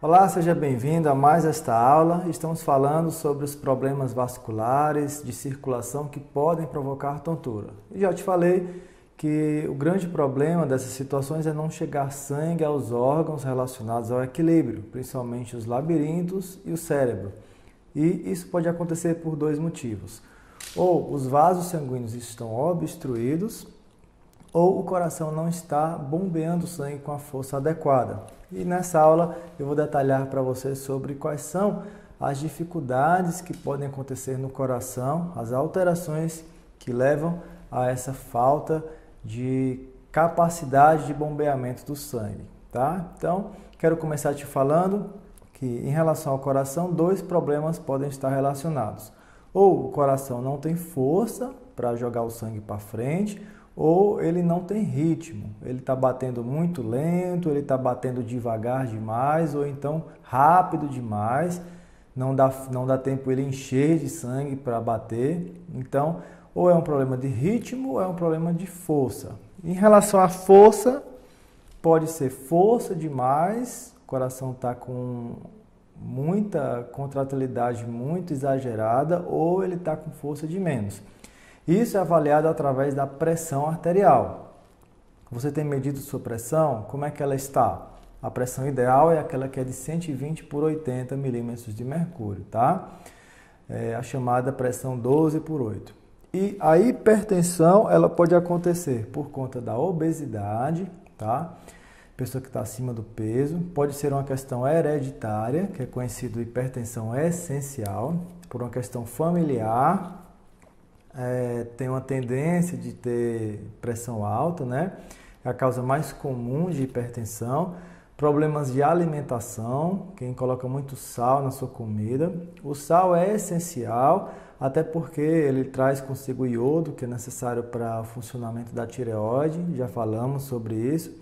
Olá, seja bem-vindo a mais esta aula. Estamos falando sobre os problemas vasculares de circulação que podem provocar tontura. E já te falei que o grande problema dessas situações é não chegar sangue aos órgãos relacionados ao equilíbrio, principalmente os labirintos e o cérebro. E isso pode acontecer por dois motivos. Ou os vasos sanguíneos estão obstruídos, ou o coração não está bombeando sangue com a força adequada. E nessa aula eu vou detalhar para você sobre quais são as dificuldades que podem acontecer no coração, as alterações que levam a essa falta de capacidade de bombeamento do sangue, tá? Então, quero começar te falando que em relação ao coração, dois problemas podem estar relacionados. Ou o coração não tem força para jogar o sangue para frente, ou ele não tem ritmo, ele está batendo muito lento, ele está batendo devagar demais, ou então rápido demais, não dá tempo ele encher de sangue para bater. Então, ou é um problema de ritmo, ou é um problema de força. Em relação à força, pode ser força demais, o coração está com muita contratilidade muito exagerada, ou ele está com força de menos. Isso é avaliado através da pressão arterial. Você tem medido sua pressão? Como é que ela está? A pressão ideal é aquela que é de 120 por 80 milímetros de mercúrio, tá? É a chamada pressão 12 por 8. E a hipertensão, ela pode acontecer por conta da obesidade, tá? Pessoa que está acima do peso. Pode ser uma questão hereditária, que é conhecido hipertensão essencial, por uma questão familiar. Tem uma tendência de ter pressão alta, né? É a causa mais comum de hipertensão. Problemas de alimentação, quem coloca muito sal na sua comida. O sal é essencial, até porque ele traz consigo o iodo, que é necessário para o funcionamento da tireoide, já falamos sobre isso.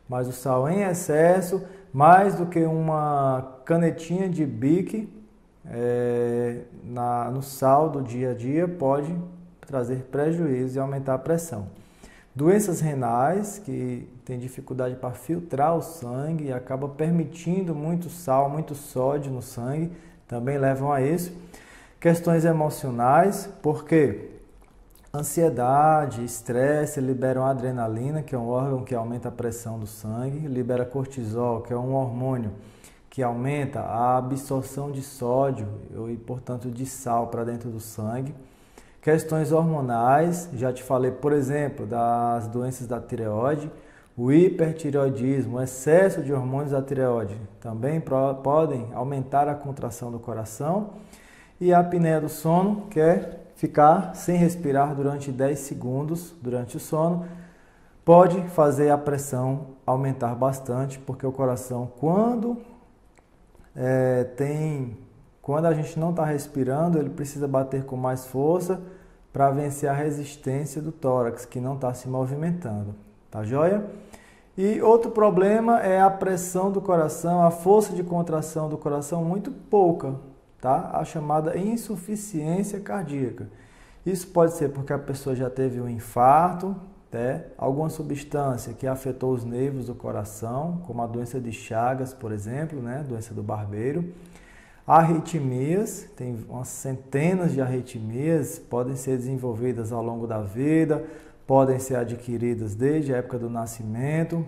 Mas o sal em excesso, mais do que uma canetinha de Bic, no sal do dia a dia, pode trazer prejuízo e aumentar a pressão. Doenças renais, que tem dificuldade para filtrar o sangue e acaba permitindo muito sal, muito sódio no sangue, também levam a isso. Questões emocionais, porque ansiedade, estresse liberam adrenalina, que é um órgão que aumenta a pressão do sangue, libera cortisol, que é um hormônio que aumenta a absorção de sódio e, portanto, de sal para dentro do sangue. Questões hormonais, já te falei, por exemplo, das doenças da tireoide, o hipertireoidismo, o excesso de hormônios da tireoide também podem aumentar a contração do coração. E a apneia do sono, que é ficar sem respirar durante 10 segundos durante o sono, pode fazer a pressão aumentar bastante, porque o coração, quando a gente não está respirando, ele precisa bater com mais força para vencer a resistência do tórax, que não está se movimentando. Tá joia? E outro problema é a pressão do coração, a força de contração do coração muito pouca, tá? A chamada insuficiência cardíaca. Isso pode ser porque a pessoa já teve um infarto, né? Alguma substância que afetou os nervos do coração, como a doença de Chagas, por exemplo, né? Doença do barbeiro. Arritmias, tem umas centenas de arritmias, podem ser desenvolvidas ao longo da vida, podem ser adquiridas desde a época do nascimento.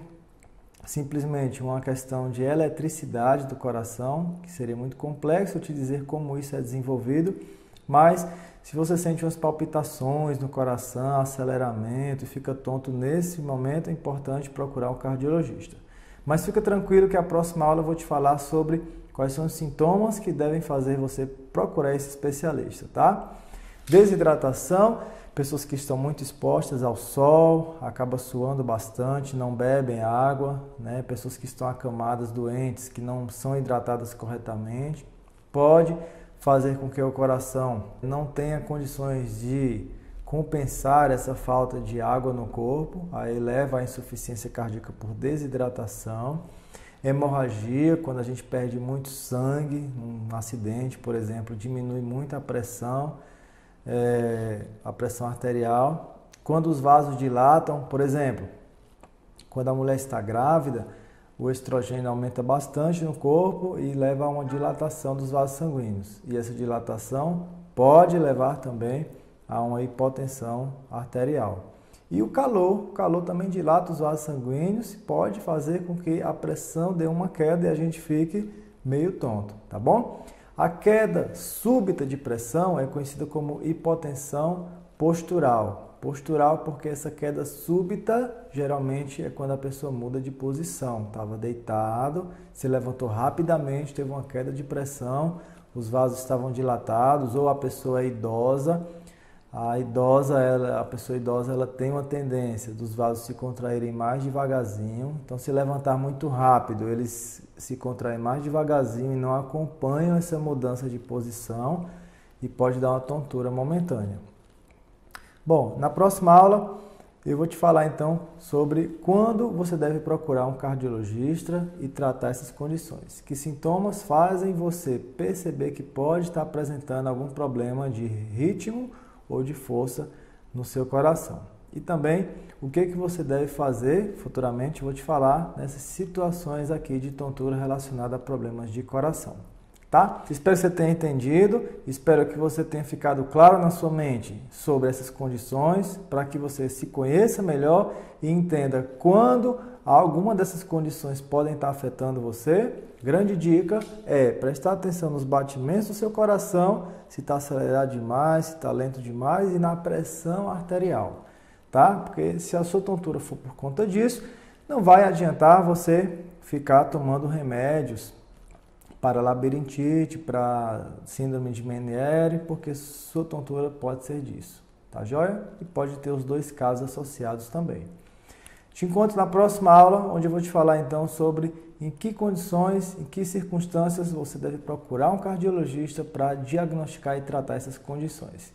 Simplesmente uma questão de eletricidade do coração, que seria muito complexo eu te dizer como isso é desenvolvido, mas se você sente umas palpitações no coração, aceleramento e fica tonto nesse momento, é importante procurar um cardiologista. Mas fica tranquilo que a próxima aula eu vou te falar sobre quais são os sintomas que devem fazer você procurar esse especialista, tá? Desidratação, pessoas que estão muito expostas ao sol, acabam suando bastante, não bebem água, né? Pessoas que estão acamadas, doentes, que não são hidratadas corretamente, pode fazer com que o coração não tenha condições de compensar essa falta de água no corpo, aí leva à insuficiência cardíaca por desidratação. Hemorragia, quando a gente perde muito sangue, num acidente, por exemplo, diminui muito a pressão arterial. Quando os vasos dilatam, por exemplo, quando a mulher está grávida, o estrogênio aumenta bastante no corpo e leva a uma dilatação dos vasos sanguíneos. E essa dilatação pode levar também a uma hipotensão arterial. E o calor também dilata os vasos sanguíneos, pode fazer com que a pressão dê uma queda e a gente fique meio tonto, tá bom? A queda súbita de pressão é conhecida como hipotensão postural. Postural porque essa queda súbita geralmente é quando a pessoa muda de posição. Estava deitado, se levantou rapidamente, teve uma queda de pressão, os vasos estavam dilatados, ou a pessoa é idosa. A pessoa idosa ela tem uma tendência dos vasos se contraírem mais devagarzinho. Então, se levantar muito rápido, eles se contraem mais devagarzinho e não acompanham essa mudança de posição e pode dar uma tontura momentânea. Bom, na próxima aula eu vou te falar então sobre quando você deve procurar um cardiologista e tratar essas condições. Que sintomas fazem você perceber que pode estar apresentando algum problema de ritmo ou de força no seu coração. E também o que você deve fazer futuramente, eu vou te falar nessas situações aqui de tontura relacionada a problemas de coração. Tá? Espero que você tenha entendido, espero que você tenha ficado claro na sua mente sobre essas condições, para que você se conheça melhor e entenda quando alguma dessas condições podem estar afetando você. Grande dica é prestar atenção nos batimentos do seu coração, se está acelerado demais, se está lento demais e na pressão arterial, tá? Porque se a sua tontura for por conta disso, não vai adiantar você ficar tomando remédios para labirintite, para síndrome de Meniere, porque sua tontura pode ser disso, tá joia? E pode ter os dois casos associados também. Te encontro na próxima aula, onde eu vou te falar então sobre em que condições, em que circunstâncias você deve procurar um cardiologista para diagnosticar e tratar essas condições.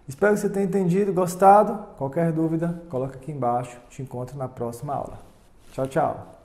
Espero que você tenha entendido, gostado. Qualquer dúvida, coloca aqui embaixo. Te encontro na próxima aula. Tchau, tchau.